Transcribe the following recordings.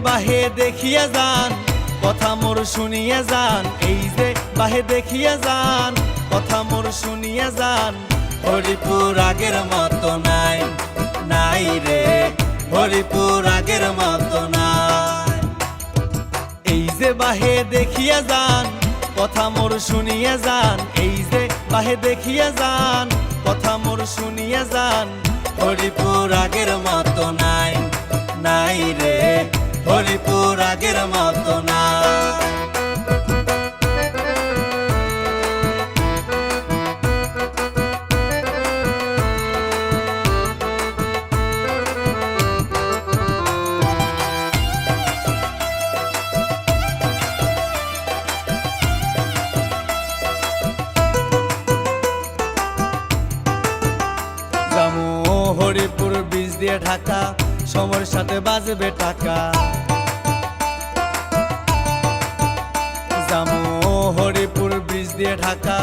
বাহে দেখিয়া যান কথা মোর শুনিয়া যান, এই যে বাহে দেখিয়া যান কথা মোর শুনিয়া যান। হরিপুর আগের মতো নাই, নাই রে হরিপুর আগের মতো নাই। এই যে বাহে দেখিয়া যান কথা মোর শুনিয়া যান, এই যে বাহে দেখিয়া যান কথা মোর শুনিয়া যান। হরিপুর আগের মতো নাই, নাই রে হরিপুর আগের মতো নাই। হরিপুর ব্রিজ দিয়ে ঢাকা, সময়ের সাথে বাজবে টাকা। জামু হরিপুর ব্রিজ দিয়ে ঢাকা,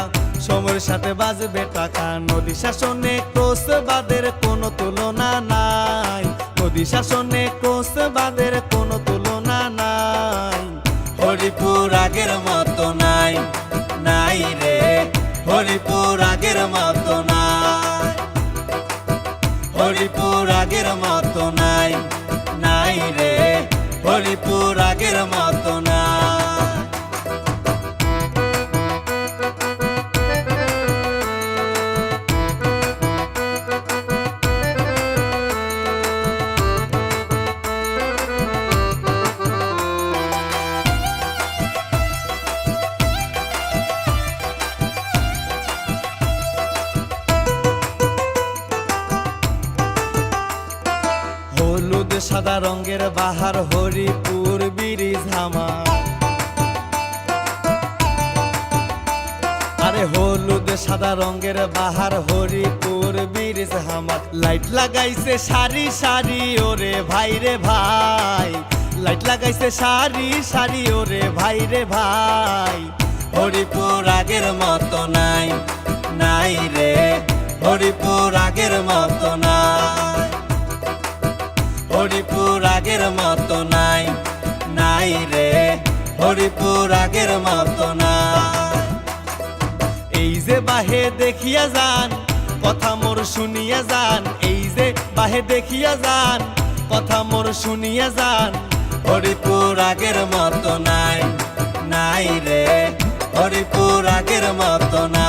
সময়ের সাথে বাজবে টাকা। নদী শাসনে কোচবাদের কোনো তুলনা নাই, নদী শাসনে কোচবাদের কোনো তুলনা নাই। হরিপুর আগের মতো নাই, নাই রে হরিপুর আগের মতো নাই। হরিপুর আগের মতো নাই, নাই রে হরিপুর আগের মতো নাই। হলুদ সাদা রঙের বাহার হরিপুর ব্রিজ আমার, আরে হলুদ সাদা রঙের বাহার হরিপুর ব্রিজ আমার। লাইট লাগাইছে সারি সারি ওরে ভাই রে ভাই, লাইট লাগাইছে সারি সারি ওরে ভাই রে ভাই। হরিপুর আগের মতো নাই, নাই রে হরিপুর আগের মতো নাই। হরিপুর আগের মতো নাই, নাই রে হরিপুর আগের মতো নাই। এই যে বাহে দেখিয়া যান কথা মোর শুনিয়া যান, এই যে বাহে দেখিয়া যান কথা মোর শুনিয়া যান। হরিপুর আগের মতো নাই, নাই রে হরিপুর আগের মতো নাই।